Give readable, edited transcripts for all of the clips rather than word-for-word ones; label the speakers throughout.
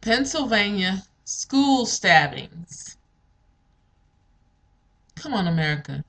Speaker 1: Pennsylvania school stabbings. Come on, America.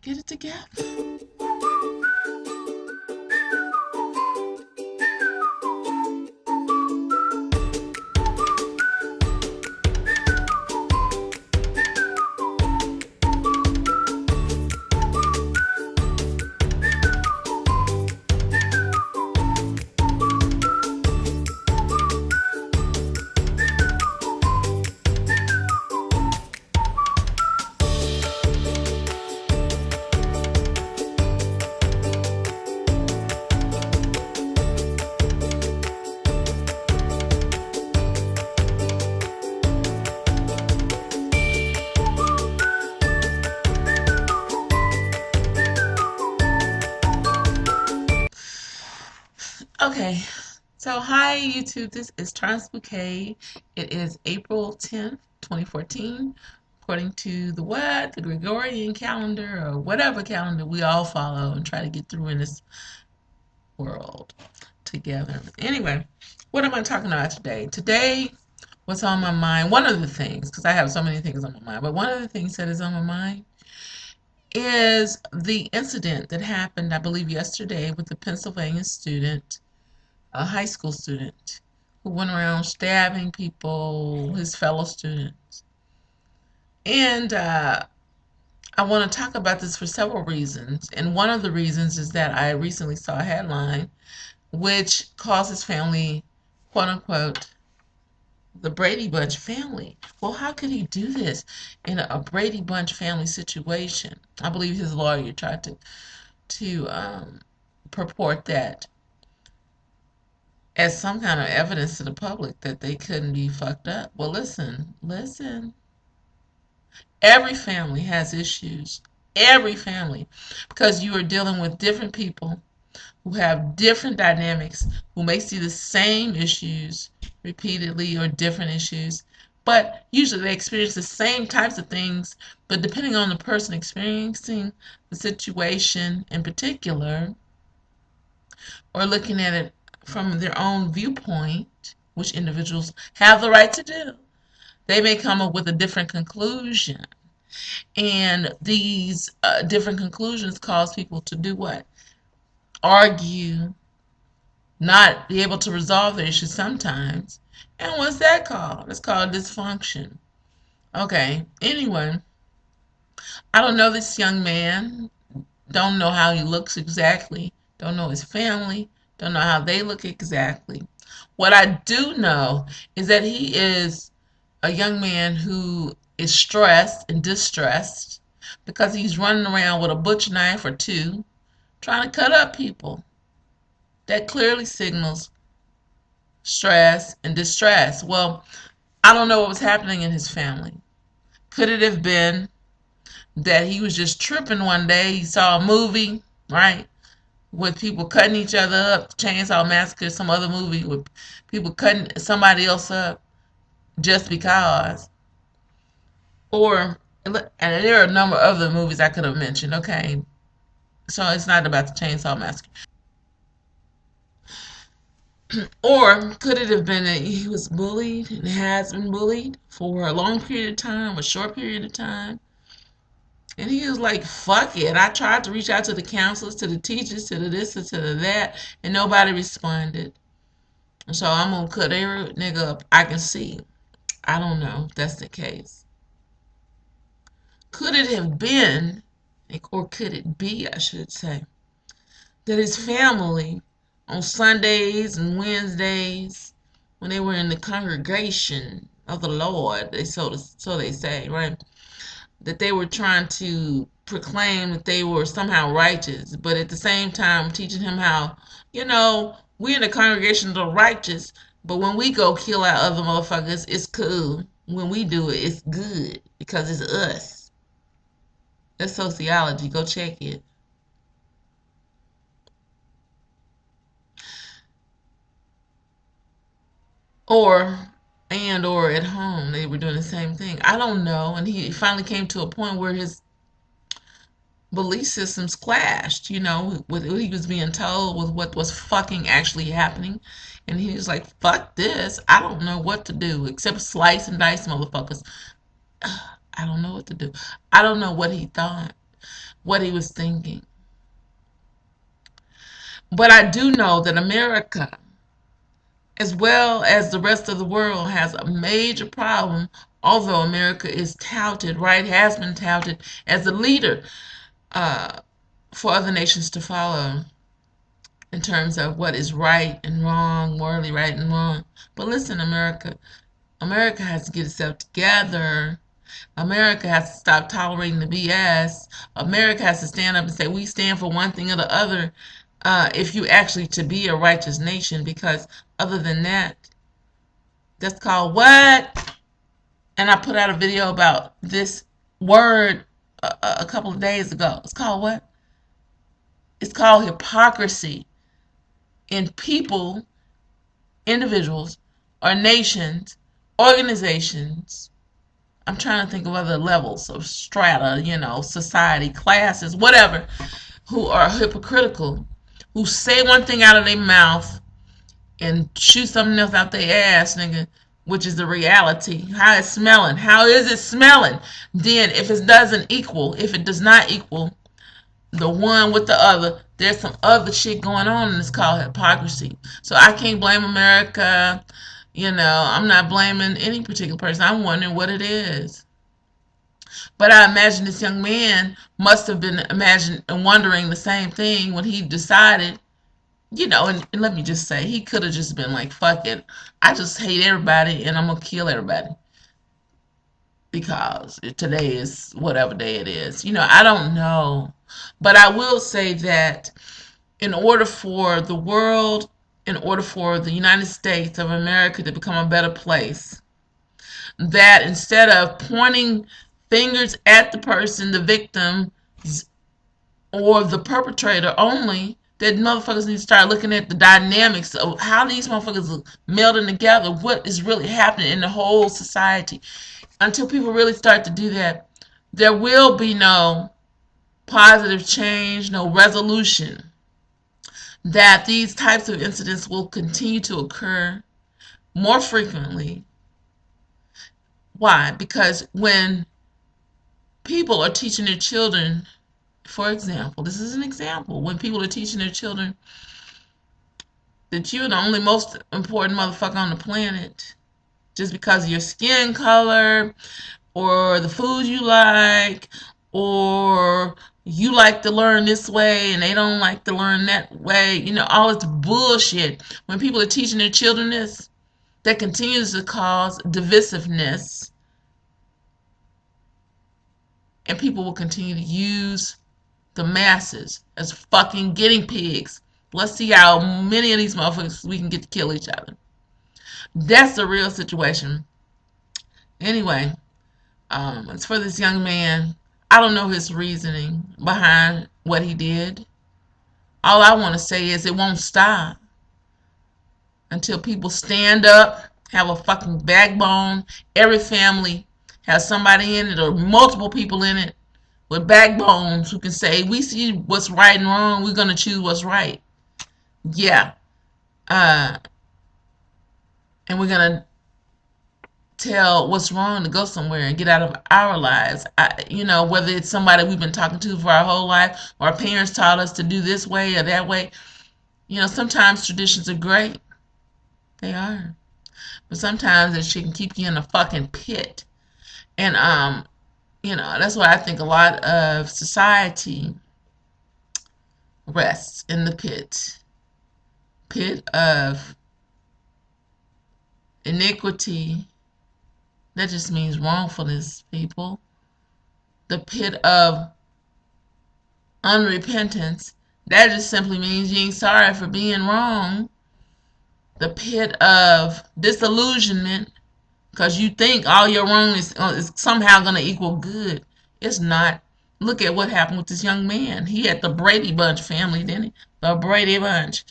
Speaker 1: Get it together. Okay, so hi YouTube, this is Trans Bouquet. It is April 10th, 2014, according to the what? The Gregorian calendar or whatever calendar we all follow and try to get through in this world together. Anyway, what am I talking about today? Today, what's on my mind, one of the things, because I have so many things on my mind, but one of the things that is on my mind is the incident that happened, I believe, yesterday with the Pennsylvania student, a high school student who went around stabbing people, his fellow students. And I want to talk about this for several reasons. And one of the reasons is that I recently saw a headline which calls his family, quote unquote, the Brady Bunch family. Well, how could he do this in a Brady Bunch family situation? I believe his lawyer tried to purport that as some kind of evidence to the public that they couldn't be fucked up. Well, listen. Every family has issues. Every family. Because you are dealing with different people who have different dynamics, who may see the same issues repeatedly or different issues, but usually they experience the same types of things, but depending on the person experiencing the situation in particular, or looking at it from their own viewpoint, which individuals have the right to do, they may come up with a different conclusion. And these different conclusions cause people to do what? Argue, not be able to resolve their issues sometimes. And what's that called? It's called dysfunction. Okay, anyway, I don't know this young man. Don't know how he looks exactly. Don't know his family. Don't know how they look exactly. What I do know is that he is a young man who is stressed and distressed because he's running around with a butcher knife or two trying to cut up people. That clearly signals stress and distress. Well, I don't know what was happening in his family. Could it have been that he was just tripping one day? He saw a movie, right, with people cutting each other up, Chainsaw Massacre, some other movie with people cutting somebody else up just because. Or, and there are a number of other movies I could have mentioned, okay? So it's not about the Chainsaw Massacre. Or could it have been that he was bullied and has been bullied for a long period of time, a short period of time? And he was like, fuck it. I tried to reach out to the counselors, to the teachers, to the this and to the that, and nobody responded. So I'm going to cut every nigga up I can see. I don't know if that's the case. Could it have been, or could it be, I should say, that his family on Sundays and Wednesdays, when they were in the congregation of the Lord, so they say, right, that they were trying to proclaim that they were somehow righteous, but at the same time teaching him how, we in the congregation are righteous, but when we go kill our other motherfuckers, it's cool. When we do it, it's good because it's us. That's sociology. Go check it. Or or at home they were doing the same thing. I don't know. And he finally came to a point where belief systems clashed, with what he was being told with what was fucking actually happening. And he was like, fuck this. I don't know what to do except slice and dice motherfuckers. I don't know what to do. I don't know what he thought, what he was thinking. But I do know that America, as well as the rest of the world, has a major problem. Although America is touted, right, has been touted as a leader uh, for other nations to follow in terms of what is right and wrong, morally right and wrong. But listen, America has to get itself together. America has to stop tolerating the BS. America has to stand up and say, we stand for one thing or the other, if you actually to be a righteous nation, because other than that, that's called what? And I put out a video about this word a couple of days ago. It's called what? It's called hypocrisy in people, individuals, or nations, organizations. I'm trying to think of other levels of strata, society, classes, whatever, who are hypocritical, who say one thing out of their mouth and shoot something else out their ass, nigga, which is the reality. How it's smelling. How is it smelling? Then, if it does not equal the one with the other, there's some other shit going on, and it's called hypocrisy. So I can't blame America. I'm not blaming any particular person. I'm wondering what it is. But I imagine this young man must have been wondering the same thing when he decided, and let me just say, he could have just been like, fuck it. I just hate everybody and I'm going to kill everybody because today is whatever day it is. I don't know. But I will say that in order for the world, in order for the United States of America to become a better place, that instead of pointing fingers at the person, the victim, or the perpetrator only, that motherfuckers need to start looking at the dynamics of how these motherfuckers are melding together, what is really happening in the whole society. Until people really start to do that, there will be no positive change, no resolution. That these types of incidents will continue to occur more frequently. Why? Because when people are teaching their children, for example, this is an example, when people are teaching their children that you're the only most important motherfucker on the planet just because of your skin color or the food you like, or you like to learn this way and they don't like to learn that way, all this bullshit. When people are teaching their children this, that continues to cause divisiveness, and people will continue to use the masses as fucking guinea pigs. Let's see how many of these motherfuckers we can get to kill each other. That's the real situation. Anyway, as for this young man, I don't know his reasoning behind what he did. All I want to say is it won't stop until people stand up, have a fucking backbone. Every family has somebody in it or multiple people in it with backbones who can say, we see what's right and wrong, we're going to choose what's right. Yeah. And we're going to tell what's wrong to go somewhere and get out of our lives. Whether it's somebody we've been talking to for our whole life, or our parents taught us to do this way or that way. Sometimes traditions are great. They are. But sometimes that shit can keep you in a fucking pit. And, that's why I think a lot of society rests in the pit of iniquity. That just means wrongfulness, people. The pit of unrepentance. That just simply means you ain't sorry for being wrong. The pit of disillusionment, because you think all your wrong is somehow going to equal good. It's not. Look at what happened with this young man. He had the Brady Bunch family, didn't he? The Brady Bunch.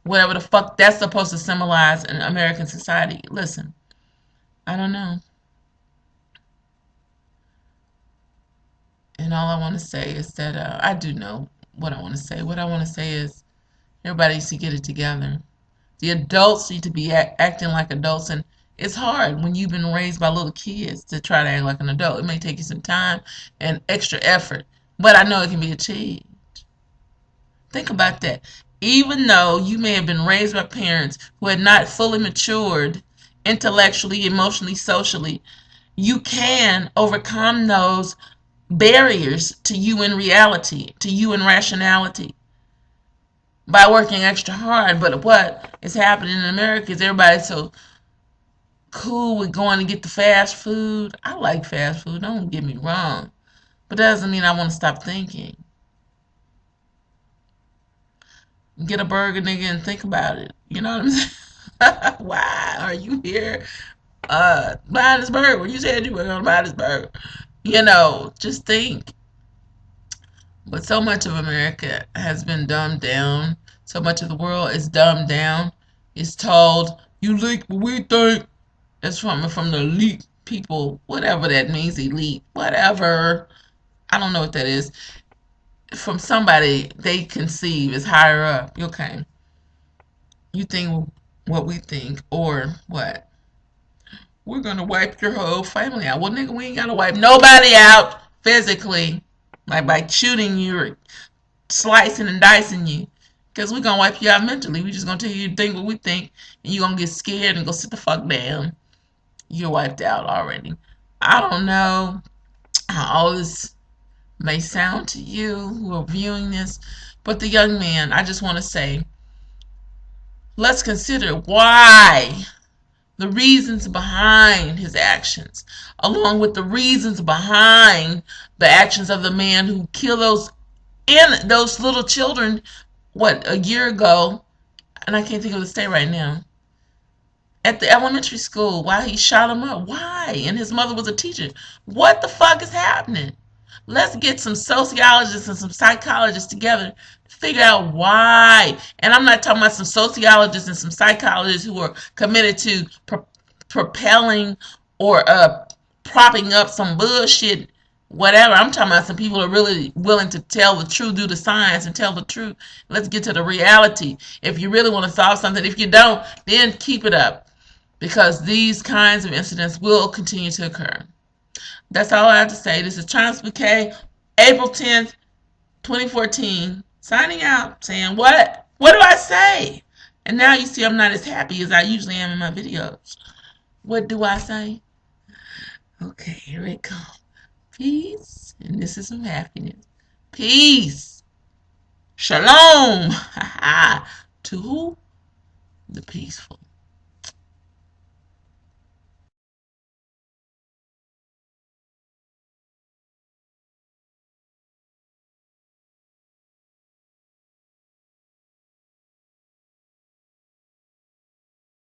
Speaker 1: Whatever the fuck that's supposed to symbolize in American society. Listen, I don't know. And all I want to say is that I do know what I want to say. What I want to say is everybody needs to get it together. The adults need to be acting like adults, and it's hard when you've been raised by little kids to try to act like an adult. It may take you some time and extra effort, but I know it can be achieved. Think about that. Even though you may have been raised by parents who had not fully matured intellectually, emotionally, socially, you can overcome those barriers to you in reality, to you in rationality, by working extra hard. But what is happening in America is everybody's so cool with going to get the fast food. I like fast food, don't get me wrong. But that doesn't mean I want to stop thinking. Get a burger, nigga, and think about it. You know what I'm saying? Why are you here buying this burger? You said you were going to buy this burger. Just think. But so much of America has been dumbed down. So much of the world is dumbed down. It's told, you think what we think. It's from the elite people, whatever that means, elite, whatever. I don't know what that is. From somebody they conceive is higher up. Okay. You think what we think, or what? We're gonna wipe your whole family out. Well, nigga, we ain't gotta wipe nobody out physically, like by shooting you or slicing and dicing you, because we're gonna wipe you out mentally. We just gonna tell you to think what we think, and you gonna get scared and go sit the fuck down. You're wiped out already. I don't know how all this may sound to you who are viewing this, but the young man, I just want to say, let's consider why, the reasons behind his actions, along with the reasons behind the actions of the man who killed those little children, what, a year ago, and I can't think of the state right now, at the elementary school, why he shot him up. Why? And his mother was a teacher. What the fuck is happening? Let's get some sociologists and some psychologists together to figure out why. And I'm not talking about some sociologists and some psychologists who are committed to propelling or propping up some bullshit, whatever. I'm talking about some people who are really willing to tell the truth, do the science, and tell the truth. Let's get to the reality. If you really want to solve something, if you don't, then keep it up, because these kinds of incidents will continue to occur. That's all I have to say. This is Chance Bouquet, April 10th, 2014, signing out, saying, what do I say? And now you see I'm not as happy as I usually am in my videos. What do I say? Okay, here it comes. Peace, and this is some happiness. Peace. Shalom. To who? The peaceful.